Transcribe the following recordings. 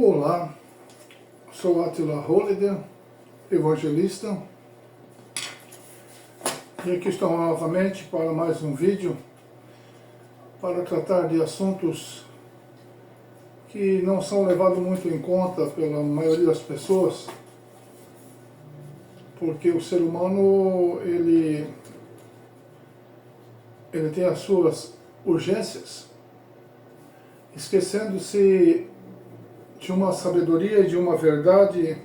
Olá, sou Attila Hollider, evangelista, e aqui estou novamente para mais um vídeo para tratar de assuntos que não são levados muito em conta pela maioria das pessoas, porque o ser humano ele tem as suas urgências, esquecendo-se de uma sabedoria e de uma verdade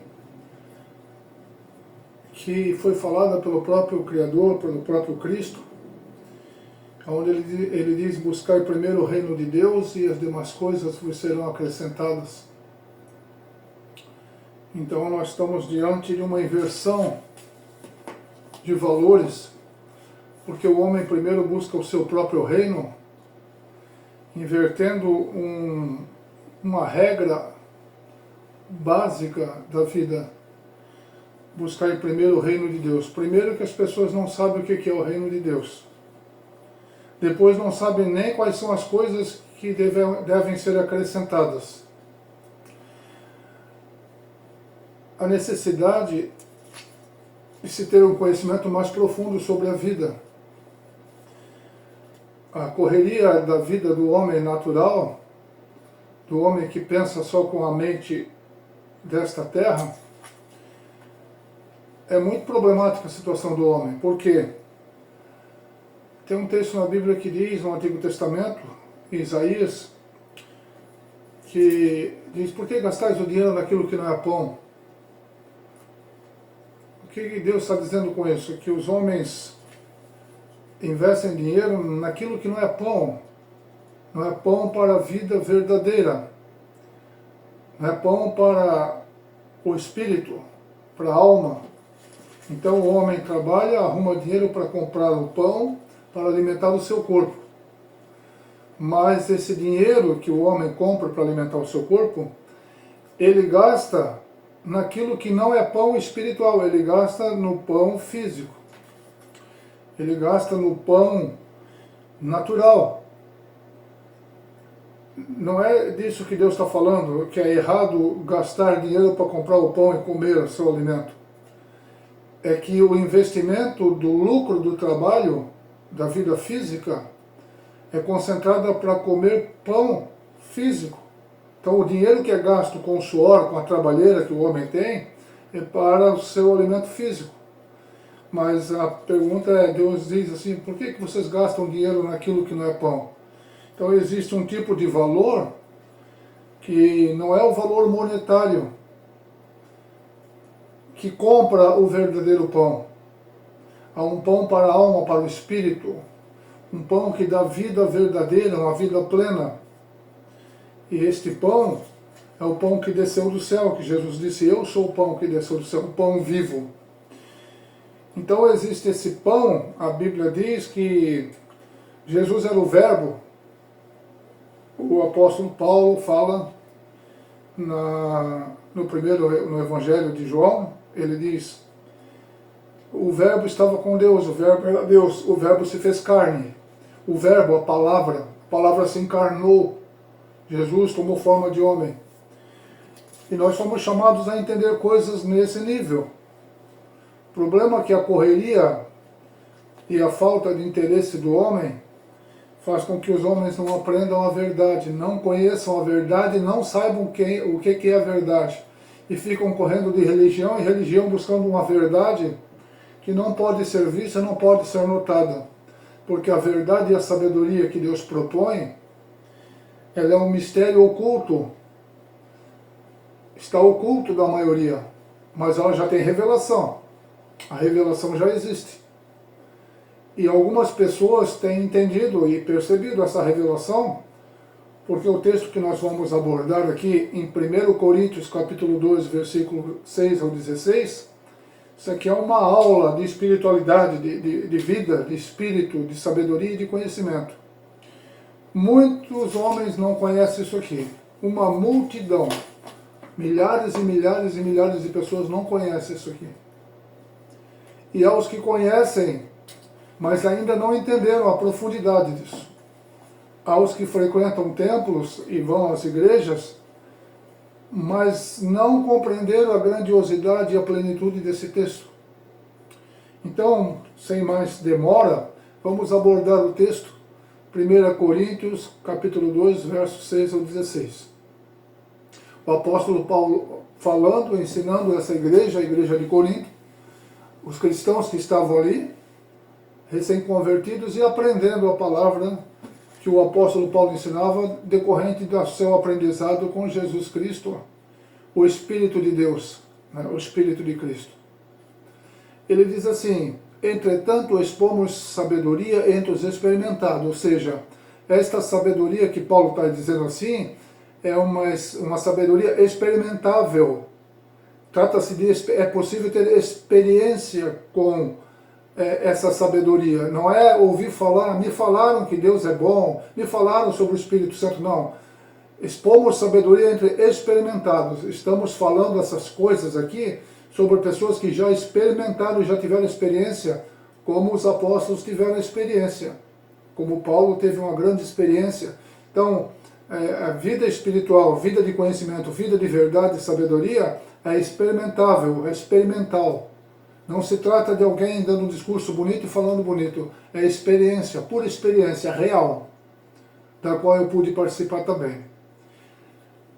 que foi falada pelo próprio Criador, pelo próprio Cristo, onde ele diz: buscar primeiro o reino de Deus e as demais coisas vos serão acrescentadas. Então nós estamos diante de uma inversão de valores, porque o homem primeiro busca o seu próprio reino, invertendo uma regra básica da vida: buscar em primeiro o reino de Deus. Primeiro, que as pessoas não sabem o que é o reino de Deus. Depois, não sabem nem quais são as coisas que devem ser acrescentadas. A necessidade de se ter um conhecimento mais profundo sobre a vida. A correria da vida do homem natural, do homem que pensa só com a mente desta terra, é muito problemática a situação do homem. Por quê? Tem um texto na Bíblia que diz, no Antigo Testamento, em Isaías, que diz: por que gastais o dinheiro naquilo que não é pão? O que Deus está dizendo com isso? Que os homens investem dinheiro naquilo que não é pão. Não é pão para a vida verdadeira. Não é pão para o espírito, para a alma. Então o homem trabalha, arruma dinheiro para comprar o pão, para alimentar o seu corpo. Mas esse dinheiro que o homem compra para alimentar o seu corpo, ele gasta naquilo que não é pão espiritual, ele gasta no pão físico. Ele gasta no pão natural. Não é disso que Deus está falando, que é errado gastar dinheiro para comprar o pão e comer o seu alimento. É que o investimento do lucro do trabalho, da vida física, é concentrado para comer pão físico. Então o dinheiro que é gasto com o suor, com a trabalheira que o homem tem, é para o seu alimento físico. Mas a pergunta é, Deus diz assim: por que vocês gastam dinheiro naquilo que não é pão? Então existe um tipo de valor que não é o valor monetário que compra o verdadeiro pão. Há um pão para a alma, para o espírito, um pão que dá vida verdadeira, uma vida plena. E este pão é o pão que desceu do céu, que Jesus disse: eu sou o pão que desceu do céu, o pão vivo. Então existe esse pão. A Bíblia diz que Jesus era o Verbo. O apóstolo Paulo fala no Evangelho de João, ele diz: o Verbo estava com Deus, o Verbo era Deus, o Verbo se fez carne. O Verbo, a palavra se encarnou. Jesus tomou forma de homem. E nós somos chamados a entender coisas nesse nível. O problema é que a correria e a falta de interesse do homem faz com que os homens não aprendam a verdade, não conheçam a verdade, não saibam o que é a verdade. E ficam correndo de religião em religião buscando uma verdade que não pode ser vista, não pode ser notada. Porque a verdade e a sabedoria que Deus propõe, ela é um mistério oculto. Está oculto da maioria, mas ela já tem revelação. A revelação já existe. E algumas pessoas têm entendido e percebido essa revelação, porque o texto que nós vamos abordar aqui em 1 Coríntios capítulo 2, versículo 6 ao 16, isso aqui é uma aula de espiritualidade, de vida, de espírito, de sabedoria e de conhecimento. Muitos homens não conhecem isso aqui. Uma multidão, milhares e milhares e milhares de pessoas não conhecem isso aqui. E aos que conhecem, mas ainda não entenderam a profundidade disso. Aos que frequentam templos e vão às igrejas, mas não compreenderam a grandiosidade e a plenitude desse texto. Então, sem mais demora, vamos abordar o texto, 1 Coríntios, capítulo 2, versos 6 ao 16. O apóstolo Paulo falando, ensinando essa igreja, a igreja de Corinto, os cristãos que estavam ali, recém-convertidos, e aprendendo a palavra que o apóstolo Paulo ensinava, decorrente do seu aprendizado com Jesus Cristo, o Espírito de Deus, né, o Espírito de Cristo. Ele diz assim: entretanto expomos sabedoria entre os experimentados, ou seja, esta sabedoria que Paulo está dizendo assim, é uma sabedoria experimentável. Trata-se de, é possível ter experiência com essa sabedoria. Não é ouvir falar, me falaram que Deus é bom, me falaram sobre o Espírito Santo, não. Expomos sabedoria entre experimentados. Estamos falando essas coisas aqui sobre pessoas que já experimentaram, já tiveram experiência, como os apóstolos tiveram experiência, como Paulo teve uma grande experiência. Então, a vida espiritual, vida de conhecimento, vida de verdade e sabedoria é experimentável, é experimental. Não se trata de alguém dando um discurso bonito e falando bonito. É experiência, pura experiência real, da qual eu pude participar também.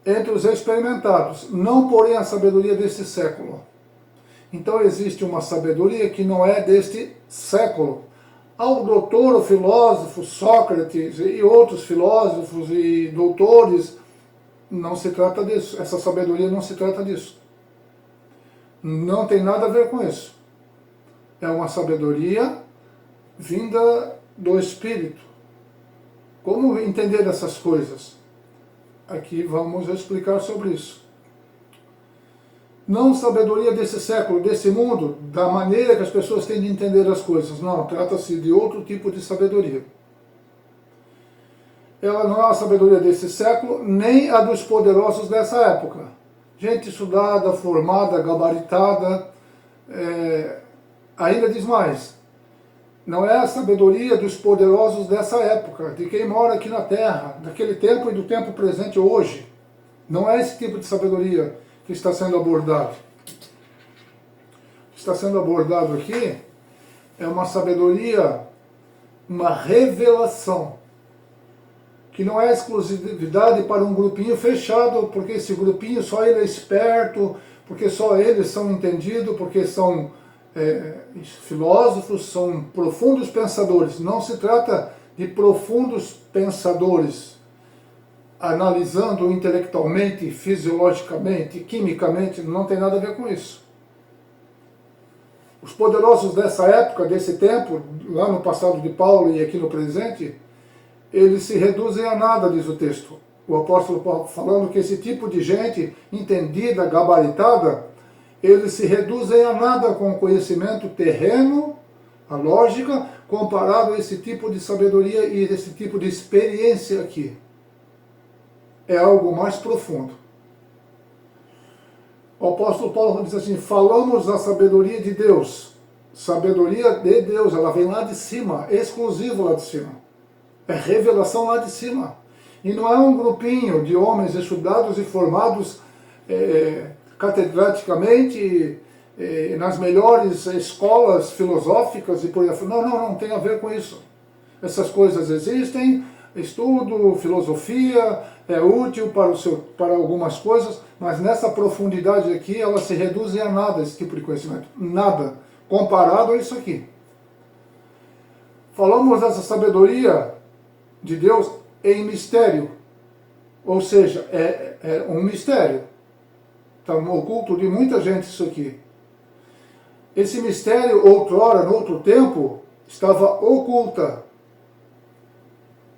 Entre os experimentados, não porém a sabedoria deste século. Então existe uma sabedoria que não é deste século. Ao doutor, o filósofo Sócrates e outros filósofos e doutores, não se trata disso. Essa sabedoria não se trata disso. Não tem nada a ver com isso. É uma sabedoria vinda do Espírito. Como entender essas coisas? Aqui vamos explicar sobre isso. Não sabedoria desse século, desse mundo, da maneira que as pessoas têm de entender as coisas. Não, trata-se de outro tipo de sabedoria. Ela não é a sabedoria desse século, nem a dos poderosos dessa época. Gente estudada, formada, gabaritada, ainda diz mais. Não é a sabedoria dos poderosos dessa época, de quem mora aqui na Terra, daquele tempo e do tempo presente hoje. Não é esse tipo de sabedoria que está sendo abordado. O que está sendo abordado aqui é uma sabedoria, uma revelação, que não é exclusividade para um grupinho fechado, porque esse grupinho só ele é esperto, porque só eles são entendidos, porque são filósofos, são profundos pensadores. Não se trata de profundos pensadores, analisando intelectualmente, fisiologicamente, quimicamente, não tem nada a ver com isso. Os poderosos dessa época, desse tempo, lá no passado de Paulo e aqui no presente, eles se reduzem a nada, diz o texto. O apóstolo Paulo falando que esse tipo de gente entendida, gabaritada, eles se reduzem a nada com o conhecimento terreno, a lógica, comparado a esse tipo de sabedoria e esse tipo de experiência aqui. É algo mais profundo. O apóstolo Paulo diz assim: falamos da sabedoria de Deus. Sabedoria de Deus, ela vem lá de cima, exclusivo lá de cima. É revelação lá de cima. E não é um grupinho de homens estudados e formados catedraticamente nas melhores escolas filosóficas e por aí. Não tem a ver com isso. Essas coisas existem, estudo, filosofia, é útil para algumas coisas, mas nessa profundidade aqui, elas se reduzem a nada, esse tipo de conhecimento. Nada, comparado a isso aqui. Falamos dessa sabedoria de Deus em mistério, ou seja, é um mistério. Está no oculto de muita gente isso aqui. Esse mistério, outrora, no outro tempo, estava oculta,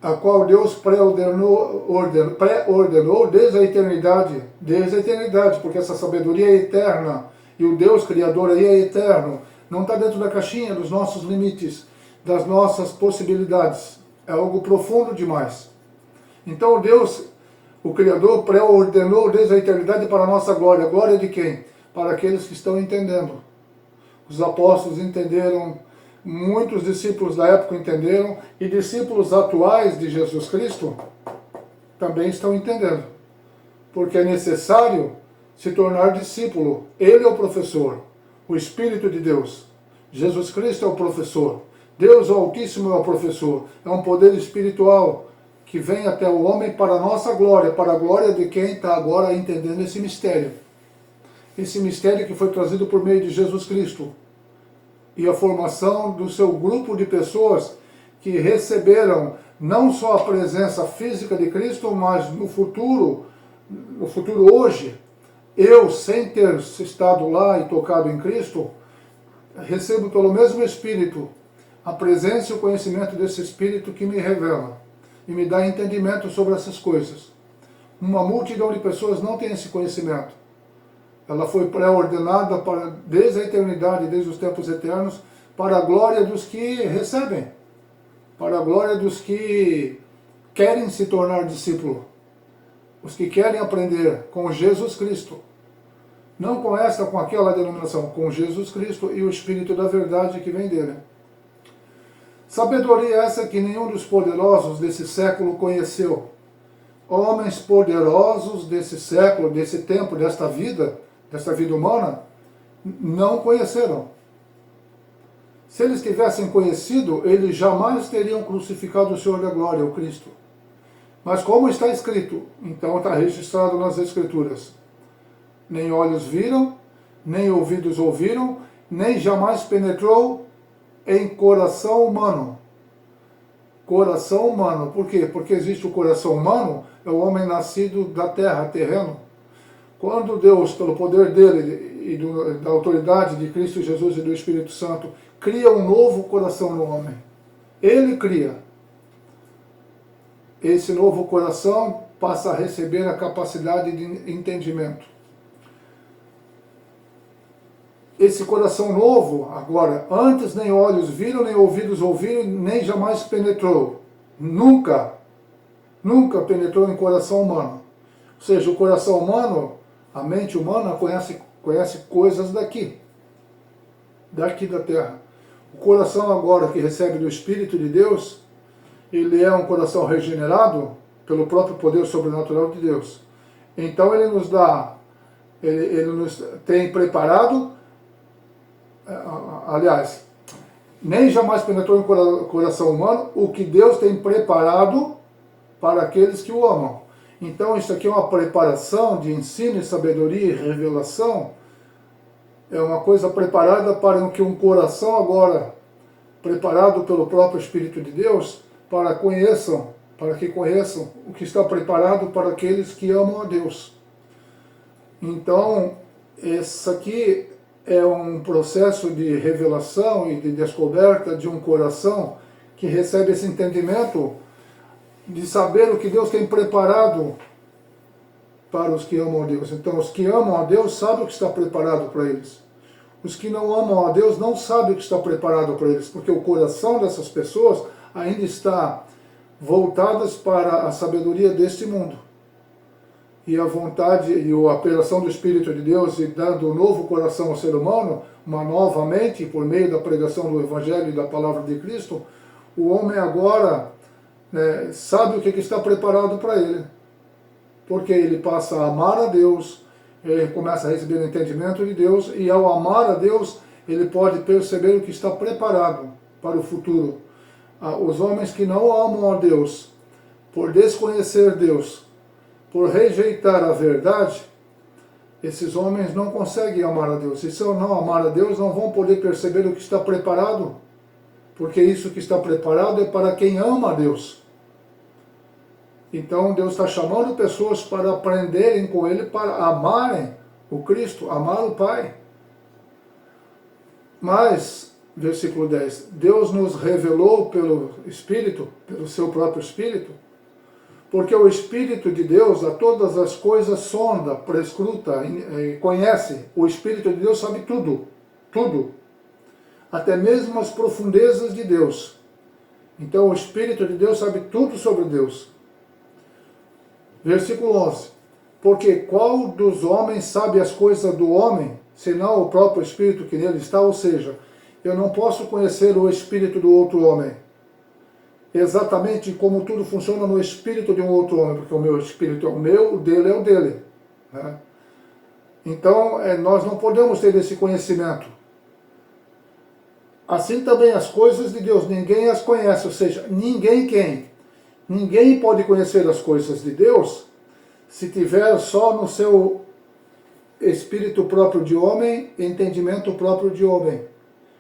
a qual Deus pré-ordenou desde a eternidade, porque essa sabedoria é eterna, e o Deus Criador aí é eterno, não está dentro da caixinha dos nossos limites, das nossas possibilidades, é algo profundo demais. Então Deus, o Criador, pré-ordenou desde a eternidade para a nossa glória. Glória de quem? Para aqueles que estão entendendo. Os apóstolos entenderam, muitos discípulos da época entenderam, e discípulos atuais de Jesus Cristo também estão entendendo. porque é necessário se tornar discípulo. Ele é o professor, o Espírito de Deus. Jesus Cristo é o professor. Deus o Altíssimo é o professor. É um poder espiritual que vem até o homem para a nossa glória, para a glória de quem está agora entendendo esse mistério. Esse mistério que foi trazido por meio de Jesus Cristo. E a formação do seu grupo de pessoas que receberam não só a presença física de Cristo, mas no futuro hoje, eu, sem ter estado lá e tocado em Cristo, recebo pelo mesmo Espírito a presença e o conhecimento desse Espírito que me revela e me dá entendimento sobre essas coisas. Uma multidão de pessoas não tem esse conhecimento. Ela foi pré-ordenada desde a eternidade, desde os tempos eternos, para a glória dos que recebem, para a glória dos que querem se tornar discípulo, os que querem aprender com Jesus Cristo. Não com esta, com aquela denominação, com Jesus Cristo e o Espírito da verdade que vem dele. Sabedoria essa que nenhum dos poderosos desse século conheceu. Homens poderosos desse século, desse tempo, desta vida humana, não conheceram. Se eles tivessem conhecido, eles jamais teriam crucificado o Senhor da Glória, o Cristo. Mas como está escrito, então está registrado nas Escrituras, nem olhos viram, nem ouvidos ouviram, nem jamais penetrou em coração humano. Coração humano. Por quê? Porque existe o coração humano, é o homem nascido da terra, terreno. Quando Deus, pelo poder dele e da autoridade de Cristo Jesus e do Espírito Santo, cria um novo coração no homem, ele cria. Esse novo coração passa a receber a capacidade de entendimento. Esse coração novo, agora, antes nem olhos viram, nem ouvidos ouviram, nem jamais penetrou. Nunca penetrou em coração humano. Ou seja, o coração humano, a mente humana conhece coisas daqui da terra. O coração agora que recebe do Espírito de Deus, ele é um coração regenerado pelo próprio poder sobrenatural de Deus. Então ele nos dá, ele nos tem preparado, aliás, nem jamais penetrou em coração humano o que Deus tem preparado para aqueles que o amam. Então isso aqui é uma preparação de ensino, sabedoria e revelação. É uma coisa preparada para que um coração agora, preparado pelo próprio Espírito de Deus, para que conheçam o que está preparado para aqueles que amam a Deus. Então, isso aqui é um processo de revelação e de descoberta de um coração que recebe esse entendimento de saber o que Deus tem preparado para os que amam a Deus. Então, os que amam a Deus sabem o que está preparado para eles. Os que não amam a Deus não sabem o que está preparado para eles, porque o coração dessas pessoas ainda está voltadas para a sabedoria deste mundo. E a vontade e a operação do Espírito de Deus e dando um novo coração ao ser humano, uma nova mente, por meio da pregação do Evangelho e da Palavra de Cristo, o homem agora sabe o que está preparado para ele. Porque ele passa a amar a Deus, ele começa a receber o entendimento de Deus, e ao amar a Deus, ele pode perceber o que está preparado para o futuro. Os homens que não amam a Deus, por desconhecer Deus, por rejeitar a verdade, esses homens não conseguem amar a Deus. E se não amar a Deus, não vão poder perceber o que está preparado, porque isso que está preparado é para quem ama a Deus. Então Deus está chamando pessoas para aprenderem com Ele, para amarem o Cristo, amar o Pai. Mas, versículo 10, Deus nos revelou pelo Espírito, pelo seu próprio Espírito, porque o Espírito de Deus a todas as coisas sonda, prescruta, conhece. O Espírito de Deus sabe tudo, tudo, até mesmo as profundezas de Deus. Então o Espírito de Deus sabe tudo sobre Deus. Versículo 11, porque qual dos homens sabe as coisas do homem, senão o próprio Espírito que nele está? Ou seja, eu não posso conhecer o Espírito do outro homem. exatamente como tudo funciona no espírito de um outro homem, porque o meu espírito é o meu, o dele é o dele. Né? Então, nós não podemos ter esse conhecimento. Assim também as coisas de Deus, ninguém as conhece, ou seja, ninguém quem? Ninguém pode conhecer as coisas de Deus se tiver só no seu espírito próprio de homem, entendimento próprio de homem.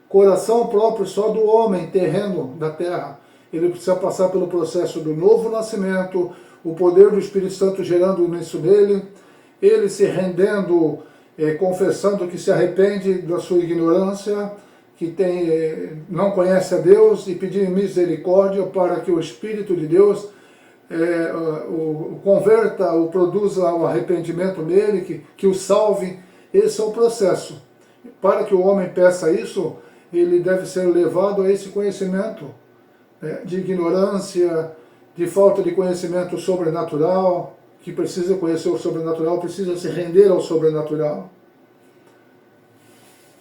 Coração próprio só do homem, terreno da terra. Ele precisa passar pelo processo do novo nascimento, o poder do Espírito Santo gerando isso nele, ele se rendendo, confessando que se arrepende da sua ignorância, que não conhece a Deus, e pedir misericórdia para que o Espírito de Deus o converta, o produza o arrependimento nele, que o salve. Esse é o processo. Para que o homem peça isso, ele deve ser levado a esse conhecimento de ignorância, de falta de conhecimento sobrenatural, que precisa conhecer o sobrenatural, precisa se render ao sobrenatural.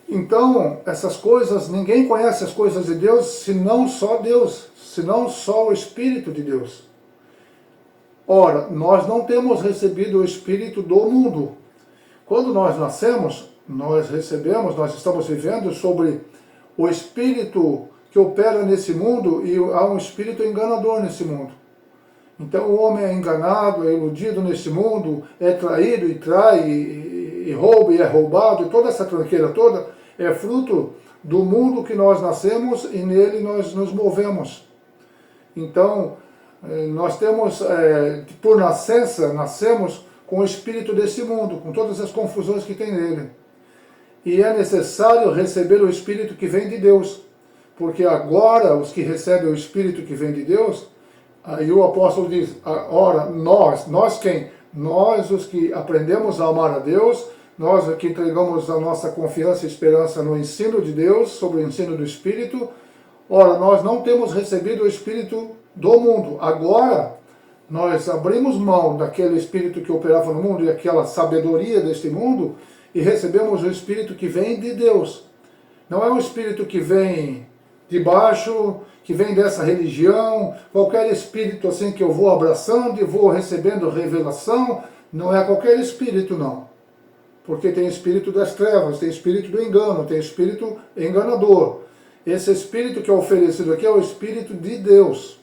Então, essas coisas, ninguém conhece as coisas de Deus, senão só Deus, senão só o Espírito de Deus. Ora, nós não temos recebido o Espírito do mundo. Quando nós nascemos, nós estamos vivendo sobre o Espírito que opera nesse mundo, e há um Espírito enganador nesse mundo. Então o homem é enganado, é iludido nesse mundo, é traído e trai, e rouba e é roubado, e toda essa tranqueira toda é fruto do mundo que nós nascemos e nele nós nos movemos. Então, nós temos, por nascença, nascemos com o espírito desse mundo, com todas as confusões que tem nele. E é necessário receber o Espírito que vem de Deus, porque agora os que recebem o Espírito que vem de Deus, aí o apóstolo diz, ora, nós quem? Nós os que aprendemos a amar a Deus, nós que entregamos a nossa confiança e esperança no ensino de Deus, sobre o ensino do Espírito. Ora, nós não temos recebido o Espírito do mundo. Agora, nós abrimos mão daquele Espírito que operava no mundo e aquela sabedoria deste mundo, e recebemos o Espírito que vem de Deus. Não é um Espírito que vem de baixo, que vem dessa religião, qualquer Espírito assim que eu vou abraçando e vou recebendo revelação. Não é qualquer Espírito, não. Porque tem Espírito das trevas, tem Espírito do engano, tem Espírito enganador. Esse Espírito que é oferecido aqui é o Espírito de Deus.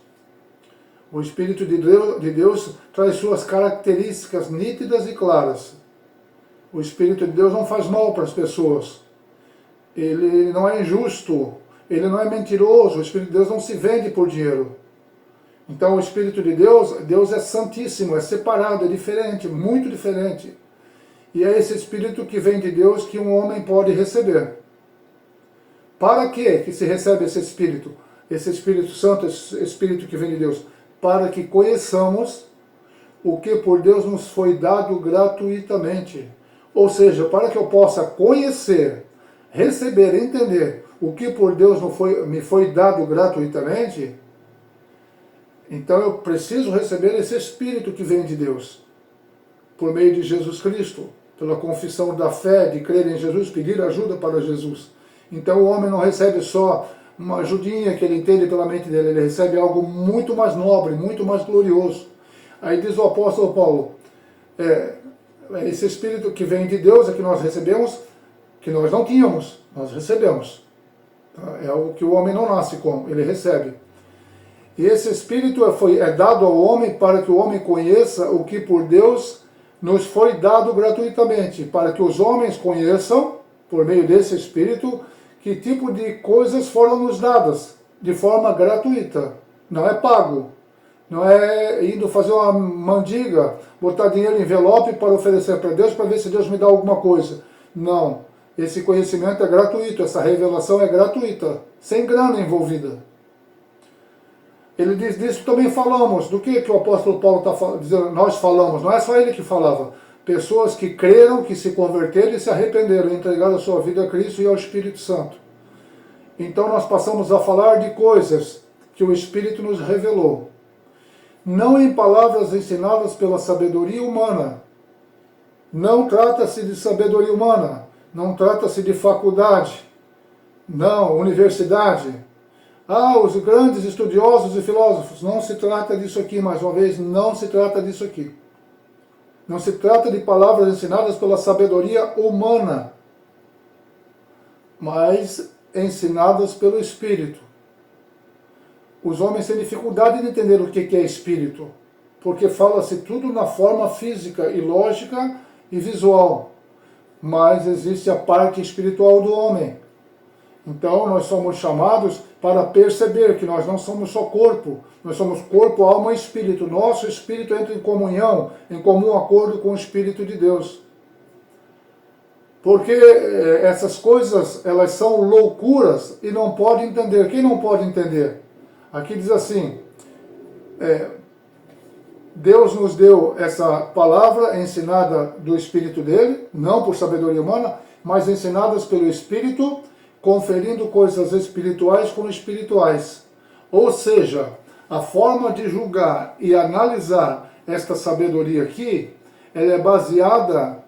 O Espírito de Deus traz suas características nítidas e claras. O Espírito de Deus não faz mal para as pessoas. Ele não é injusto, ele não é mentiroso, o Espírito de Deus não se vende por dinheiro. Então o Espírito de Deus é santíssimo, é separado, é diferente, muito diferente. E é esse Espírito que vem de Deus que um homem pode receber. Para que se recebe esse Espírito? Esse Espírito Santo, esse Espírito que vem de Deus? Para que conheçamos o que por Deus nos foi dado gratuitamente. Ou seja, para que eu possa conhecer, receber, entender o que por Deus me foi dado gratuitamente, então eu preciso receber esse Espírito que vem de Deus, por meio de Jesus Cristo, pela confissão da fé, de crer em Jesus, pedir ajuda para Jesus. Então o homem não recebe só uma ajudinha que ele entende pela mente dele, ele recebe algo muito mais nobre, muito mais glorioso. Aí diz o apóstolo Paulo, esse Espírito que vem de Deus é que nós recebemos, que nós não tínhamos, nós recebemos. É o que o homem não nasce com, ele recebe. E esse Espírito é dado ao homem para que o homem conheça o que por Deus nos foi dado gratuitamente, para que os homens conheçam, por meio desse Espírito, que tipo de coisas foram nos dadas, de forma gratuita, não é pago. Não é indo fazer uma mandiga, botar dinheiro em envelope para oferecer para Deus, para ver se Deus me dá alguma coisa. Não. Esse conhecimento é gratuito, essa revelação é gratuita, sem grana envolvida. Ele diz, disso também falamos. Do que o apóstolo Paulo está dizendo? Nós falamos, não é só ele que falava. Pessoas que creram, que se converteram e se arrependeram, entregaram a sua vida a Cristo e ao Espírito Santo. Então nós passamos a falar de coisas que o Espírito nos revelou. Não em palavras ensinadas pela sabedoria humana. Não trata-se de sabedoria humana, não trata-se de faculdade, não, universidade. Ah, os grandes estudiosos e filósofos. Não se trata disso aqui, mais uma vez, não se trata disso aqui. Não se trata de palavras ensinadas pela sabedoria humana, mas ensinadas pelo Espírito. Os homens têm dificuldade de entender o que é Espírito, porque fala-se tudo na forma física e lógica e visual, mas existe a parte espiritual do homem. Então nós somos chamados para perceber que nós não somos só corpo, nós somos corpo, alma e espírito. Nosso espírito entra em comunhão, em comum acordo com o Espírito de Deus. Porque essas coisas, elas são loucuras e não pode entender. Quem não pode entender? Aqui diz assim, Deus nos deu essa palavra ensinada do Espírito dele, não por sabedoria humana, mas ensinadas pelo Espírito, conferindo coisas espirituais com espirituais. Ou seja, a forma de julgar e analisar esta sabedoria aqui, ela é baseada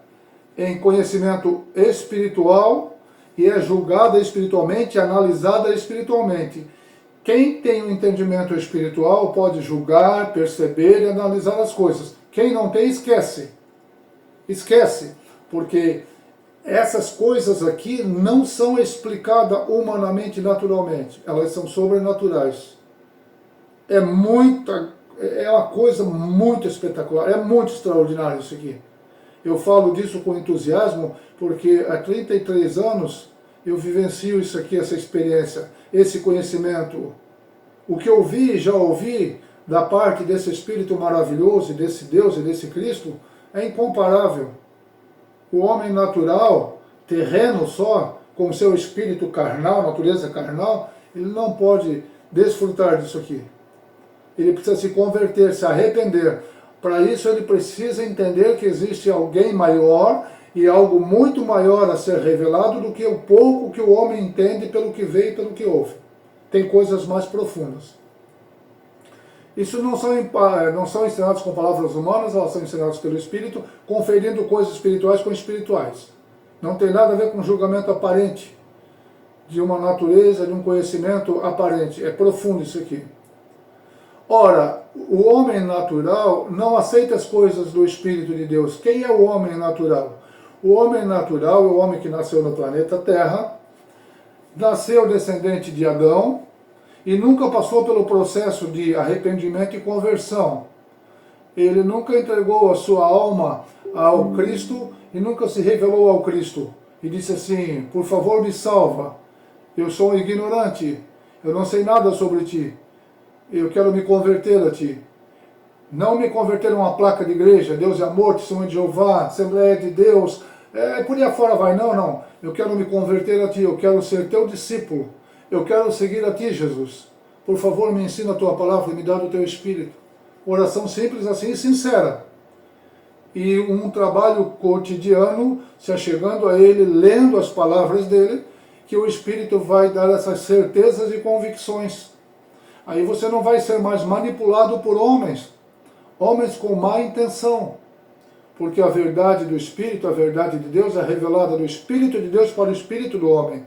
em conhecimento espiritual e é julgada espiritualmente, analisada espiritualmente. Quem tem um entendimento espiritual pode julgar, perceber e analisar as coisas. Quem não tem, esquece. Esquece, porque essas coisas aqui não são explicadas humanamente, naturalmente. Elas são sobrenaturais. É uma coisa muito espetacular, é muito extraordinário isso aqui. Eu falo disso com entusiasmo porque há 33 anos eu vivencio isso aqui, essa experiência, esse conhecimento. O que eu vi e já ouvi da parte desse Espírito maravilhoso, desse Deus e desse Cristo, é incomparável. O homem natural, terreno só, com o seu espírito carnal, natureza carnal, ele não pode desfrutar disso aqui. Ele precisa se converter, se arrepender. Para isso ele precisa entender que existe alguém maior e algo muito maior a ser revelado do que o pouco que o homem entende pelo que vê e pelo que ouve. Tem coisas mais profundas. Isso não são ensinados com palavras humanas, elas são ensinadas pelo Espírito, conferindo coisas espirituais com espirituais. Não tem nada a ver com julgamento aparente, de uma natureza, de um conhecimento aparente. É profundo isso aqui. Ora, o homem natural não aceita as coisas do Espírito de Deus. Quem é o homem natural? O homem natural é o homem que nasceu no planeta Terra, nasceu descendente de Adão e nunca passou pelo processo de arrependimento e conversão. Ele nunca entregou a sua alma ao Cristo e nunca se revelou ao Cristo. E disse assim, por favor me salva, eu sou um ignorante, eu não sei nada sobre ti. Eu quero me converter a ti. Não me converter a uma placa de igreja, Deus é amor, testemunho de Jeová, Assembleia de Deus, por aí afora vai, não. Eu quero me converter a ti, eu quero ser teu discípulo, eu quero seguir a ti, Jesus. Por favor, me ensina a tua palavra e me dá do teu Espírito. Oração simples assim e sincera. E um trabalho cotidiano, se achegando a ele, lendo as palavras dele, que o Espírito vai dar essas certezas e convicções. Aí você não vai ser mais manipulado por homens com má intenção, porque a verdade do Espírito, a verdade de Deus é revelada do Espírito de Deus para o Espírito do homem,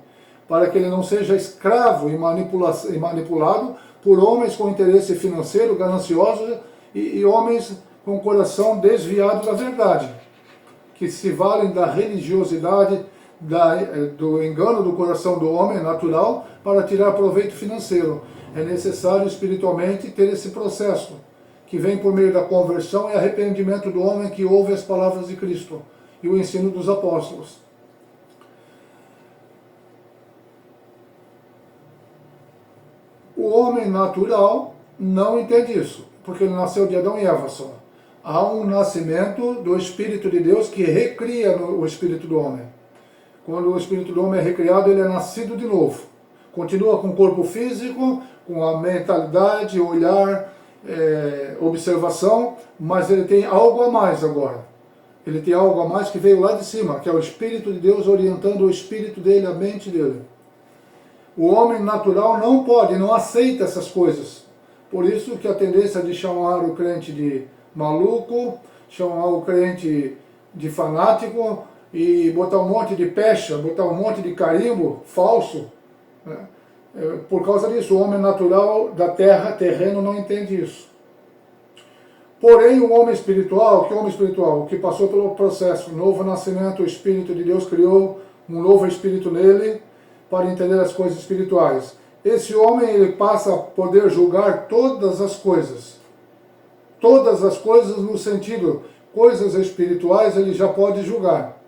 para que ele não seja escravo e manipulado por homens com interesse financeiro, gananciosos e homens com o coração desviado da verdade, que se valem da religiosidade, do engano do coração do homem natural para tirar proveito financeiro. É necessário espiritualmente ter esse processo, que vem por meio da conversão e arrependimento do homem que ouve as palavras de Cristo e o ensino dos apóstolos. O homem natural não entende isso, porque ele nasceu de Adão e Eva só. Há um nascimento do Espírito de Deus que recria o Espírito do homem. Quando o Espírito do homem é recriado, ele é nascido de novo. Continua com o corpo físico, com a mentalidade, olhar, observação, mas ele tem algo a mais agora. Ele tem algo a mais que veio lá de cima, que é o Espírito de Deus orientando o espírito dele, a mente dele. O homem natural não pode, não aceita essas coisas. Por isso que a tendência de chamar o crente de maluco, chamar o crente de fanático e botar um monte de pecha, botar um monte de carimbo falso, né? Por causa disso, o homem natural da terra, terreno, não entende isso. Porém, o homem espiritual, que homem espiritual? Que passou pelo processo, novo nascimento, o Espírito de Deus criou um novo Espírito nele para entender as coisas espirituais. Esse homem, ele passa a poder julgar todas as coisas. Todas as coisas no sentido, coisas espirituais ele já pode julgar,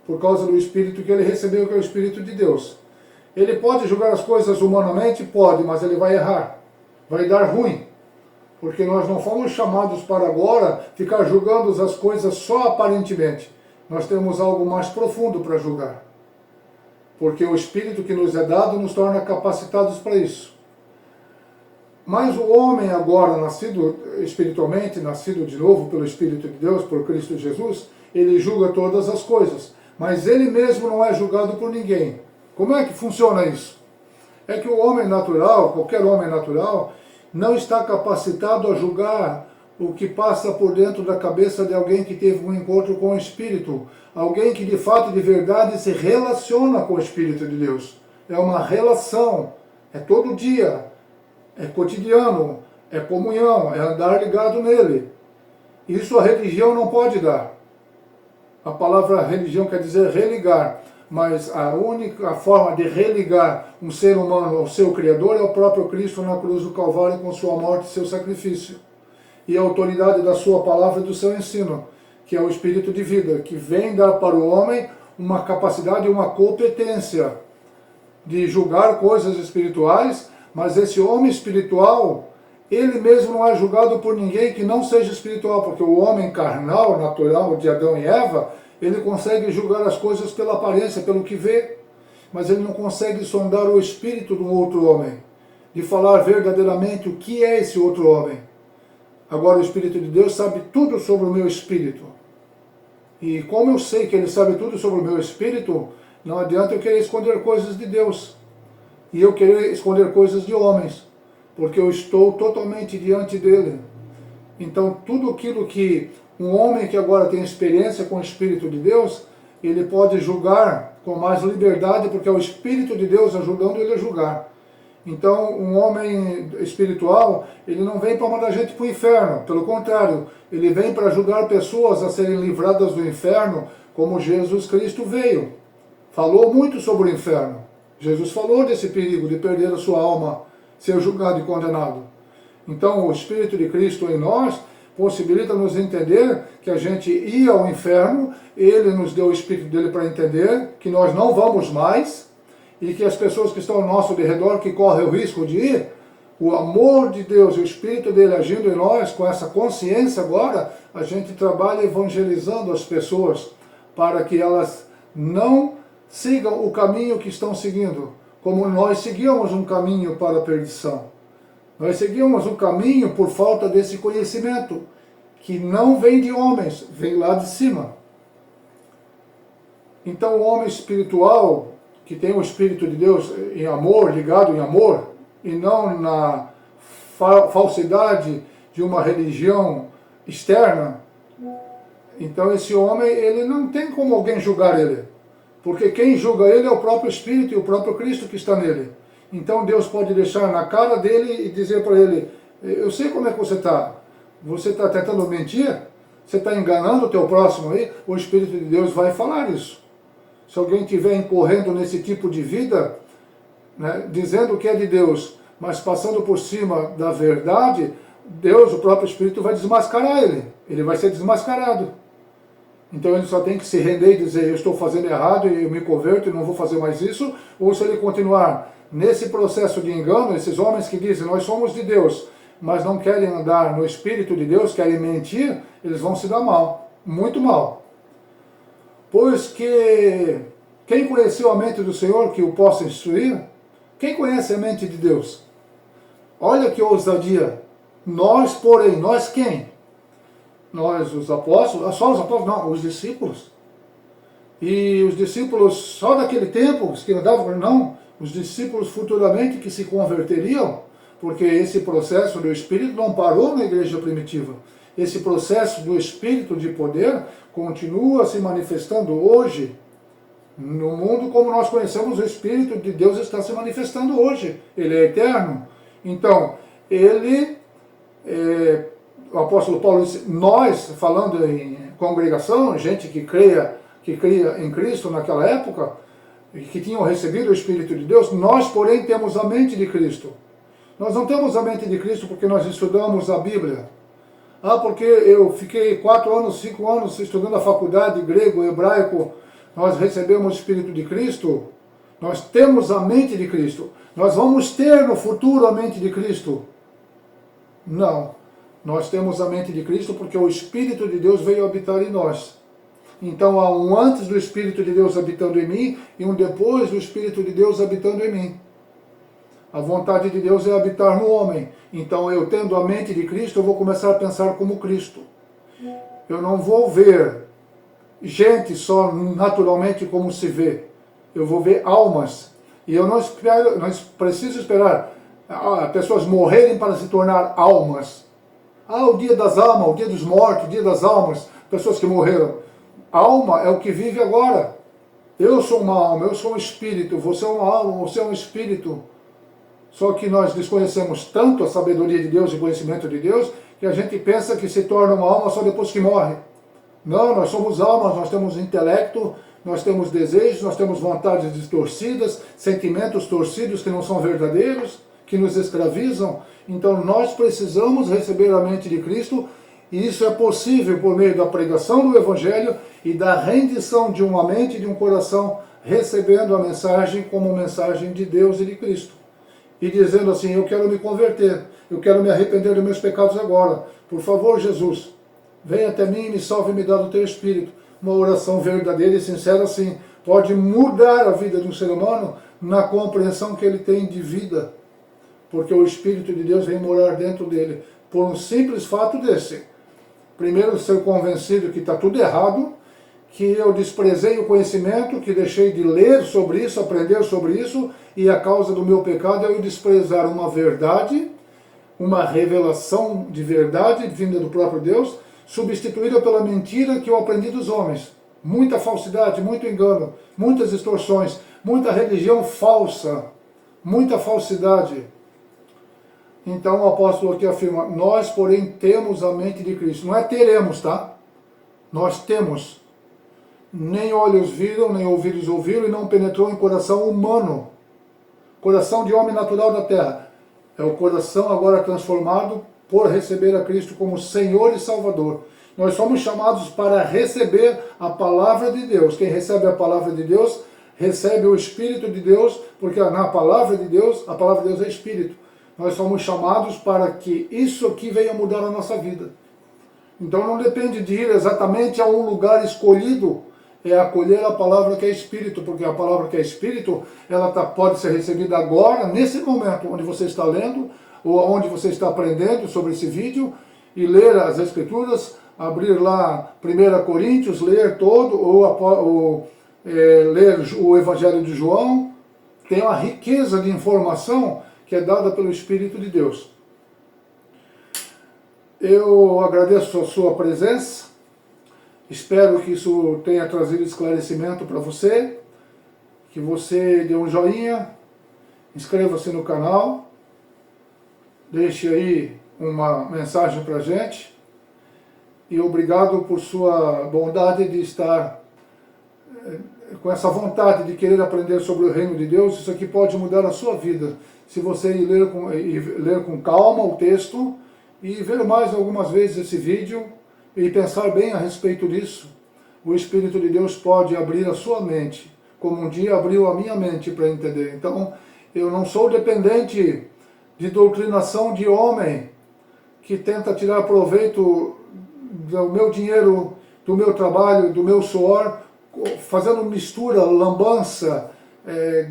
por causa do Espírito que ele recebeu, que é o Espírito de Deus. Ele pode julgar as coisas humanamente? Pode, mas ele vai errar, vai dar ruim. Porque nós não fomos chamados para agora ficar julgando as coisas só aparentemente. Nós temos algo mais profundo para julgar. Porque o Espírito que nos é dado nos torna capacitados para isso. Mas o homem agora, nascido espiritualmente, nascido de novo pelo Espírito de Deus, por Cristo Jesus, ele julga todas as coisas. Mas ele mesmo não é julgado por ninguém. Como é que funciona isso? É que o homem natural, qualquer homem natural, não está capacitado a julgar o que passa por dentro da cabeça de alguém que teve um encontro com o Espírito. Alguém que de fato, de verdade, se relaciona com o Espírito de Deus. É uma relação, é todo dia, é cotidiano, é comunhão, é andar ligado nele. Isso a religião não pode dar. A palavra religião quer dizer religar. Mas a única forma de religar um ser humano ao seu Criador é o próprio Cristo na cruz do Calvário com sua morte e seu sacrifício. E a autoridade da sua palavra e do seu ensino, que é o Espírito de vida, que vem dar para o homem uma capacidade e uma competência de julgar coisas espirituais, mas esse homem espiritual, ele mesmo não é julgado por ninguém que não seja espiritual, porque o homem carnal, natural de Adão e Eva, ele consegue julgar as coisas pela aparência, pelo que vê, mas ele não consegue sondar o espírito do outro homem, de falar verdadeiramente o que é esse outro homem. Agora o Espírito de Deus sabe tudo sobre o meu espírito. E como eu sei que ele sabe tudo sobre o meu espírito, não adianta eu querer esconder coisas de Deus. E eu querer esconder coisas de homens, porque eu estou totalmente diante dele. Então tudo aquilo que um homem que agora tem experiência com o Espírito de Deus, ele pode julgar com mais liberdade, porque é o Espírito de Deus ajudando ele a julgar. Então, um homem espiritual, ele não vem para mandar gente para o inferno, pelo contrário, ele vem para ajudar pessoas a serem livradas do inferno, como Jesus Cristo veio. Falou muito sobre o inferno. Jesus falou desse perigo de perder a sua alma, ser julgado e condenado. Então, o Espírito de Cristo em nós possibilita-nos entender que a gente ia ao inferno, ele nos deu o Espírito dele para entender que nós não vamos mais, e que as pessoas que estão ao nosso redor, que correm o risco de ir, o amor de Deus e o Espírito dele agindo em nós, com essa consciência agora, a gente trabalha evangelizando as pessoas, para que elas não sigam o caminho que estão seguindo, como nós seguíamos um caminho para a perdição. Nós seguimos um caminho por falta desse conhecimento, que não vem de homens, vem lá de cima. Então o homem espiritual, que tem o Espírito de Deus em amor, ligado em amor, e não na falsidade de uma religião externa, então esse homem, ele não tem como alguém julgar ele, porque quem julga ele é o próprio Espírito e o próprio Cristo que está nele. Então Deus pode deixar na cara dele e dizer para ele, eu sei como é que você está tentando mentir, você está enganando o teu próximo aí, o Espírito de Deus vai falar isso. Se alguém estiver incorrendo nesse tipo de vida, né, dizendo que é de Deus, mas passando por cima da verdade, Deus, o próprio Espírito, vai desmascarar ele. Ele vai ser desmascarado. Então ele só tem que se render e dizer, eu estou fazendo errado e eu me converto e não vou fazer mais isso. Ou se ele continuar nesse processo de engano, esses homens que dizem, nós somos de Deus, mas não querem andar no Espírito de Deus, querem mentir, eles vão se dar mal, muito mal. Pois que quem conheceu a mente do Senhor que o possa instruir? Quem conhece a mente de Deus? Olha que ousadia. Nós, porém, nós quem? Nós, os apóstolos, só os apóstolos? Não, os discípulos. E os discípulos só daquele tempo, que andavam, não, os discípulos futuramente que se converteriam, porque esse processo do Espírito não parou na igreja primitiva. Esse processo do Espírito de poder continua se manifestando hoje No mundo como nós conhecemos, o Espírito de Deus está se manifestando hoje. Ele é eterno. Então, o apóstolo Paulo disse, nós, falando em congregação, gente que cria em Cristo naquela época, que tinham recebido o Espírito de Deus, nós, porém, temos a mente de Cristo. Nós não temos a mente de Cristo porque nós estudamos a Bíblia. Porque eu fiquei 4 anos, 5 anos estudando a faculdade, grego, hebraico, nós recebemos o Espírito de Cristo, nós temos a mente de Cristo. Nós vamos ter no futuro a mente de Cristo? Não. Nós temos a mente de Cristo porque o Espírito de Deus veio habitar em nós. Então há um antes do Espírito de Deus habitando em mim e um depois do Espírito de Deus habitando em mim. A vontade de Deus é habitar no homem. Então eu tendo a mente de Cristo, eu vou começar a pensar como Cristo. Eu não vou ver gente só naturalmente como se vê. Eu vou ver almas. E eu não preciso esperar pessoas morrerem para se tornar almas. O dia das almas, o dia dos mortos, o dia das almas, pessoas que morreram. Alma é o que vive agora. Eu sou uma alma, eu sou um espírito, você é uma alma, você é um espírito. Só que nós desconhecemos tanto a sabedoria de Deus e o conhecimento de Deus, que a gente pensa que se torna uma alma só depois que morre. Não, nós somos almas, nós temos intelecto, nós temos desejos, nós temos vontades distorcidas, sentimentos torcidos que não são verdadeiros, que nos escravizam. Então nós precisamos receber a mente de Cristo, e isso é possível por meio da pregação do Evangelho e da rendição de uma mente e de um coração, recebendo a mensagem como mensagem de Deus e de Cristo. E dizendo assim, eu quero me converter, eu quero me arrepender dos meus pecados agora. Por favor, Jesus, venha até mim e me salve e me dá do teu Espírito. Uma oração verdadeira e sincera assim, pode mudar a vida de um ser humano na compreensão que ele tem de vida. Porque o Espírito de Deus vem morar dentro dele. Por um simples fato desse. Primeiro, ser convencido que está tudo errado, que eu desprezei o conhecimento, que deixei de ler sobre isso, aprender sobre isso, e a causa do meu pecado é eu desprezar uma verdade, uma revelação de verdade vinda do próprio Deus, substituída pela mentira que eu aprendi dos homens. Muita falsidade, muito engano, muitas distorções, muita religião falsa, muita falsidade. Então o apóstolo aqui afirma, nós porém temos a mente de Cristo. Não é teremos, tá? Nós temos. Nem olhos viram, nem ouvidos ouviram, e não penetrou em coração humano. Coração de homem natural da terra. É o coração agora transformado por receber a Cristo como Senhor e Salvador. Nós somos chamados para receber a palavra de Deus. Quem recebe a palavra de Deus, recebe o Espírito de Deus, porque na palavra de Deus, a palavra de Deus é Espírito. Nós somos chamados para que isso aqui venha mudar a nossa vida. Então não depende de ir exatamente a um lugar escolhido, é acolher a palavra que é Espírito, porque a palavra que é Espírito, ela pode ser recebida agora, nesse momento, onde você está lendo, ou onde você está aprendendo sobre esse vídeo, e ler as Escrituras, abrir lá 1 Coríntios, ler todo, ou ler o Evangelho de João. Tem uma riqueza de informação que é dada pelo Espírito de Deus. Eu agradeço a sua presença, espero que isso tenha trazido esclarecimento para você, que você dê um joinha, inscreva-se no canal, deixe aí uma mensagem para a gente, e obrigado por sua bondade de estar com essa vontade de querer aprender sobre o reino de Deus. Isso aqui pode mudar a sua vida, se você ler com calma o texto, e ver mais algumas vezes esse vídeo, e pensar bem a respeito disso. O Espírito de Deus pode abrir a sua mente, como um dia abriu a minha mente para entender. Então, eu não sou dependente de doutrinação de homem, que tenta tirar proveito do meu dinheiro, do meu trabalho, do meu suor, fazendo mistura, lambança,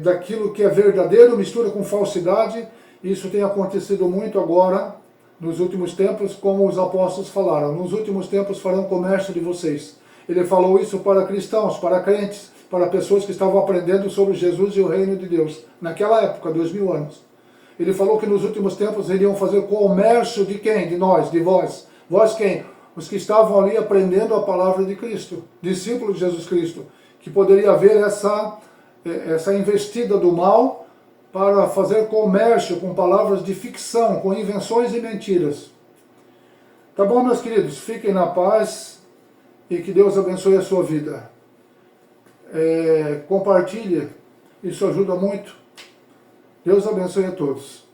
daquilo que é verdadeiro, mistura com falsidade. Isso tem acontecido muito agora, nos últimos tempos, como os apóstolos falaram. Nos últimos tempos farão comércio de vocês. Ele falou isso para cristãos, para crentes, para pessoas que estavam aprendendo sobre Jesus e o reino de Deus, naquela época, 2000 anos. Ele falou que nos últimos tempos iriam fazer comércio de quem? De nós, de vós. Vós quem? Os que estavam ali aprendendo a palavra de Cristo, discípulos de Jesus Cristo, que poderia haver essa investida do mal para fazer comércio com palavras de ficção, com invenções e mentiras. Tá bom, meus queridos? Fiquem na paz e que Deus abençoe a sua vida. Compartilhe, isso ajuda muito. Deus abençoe a todos.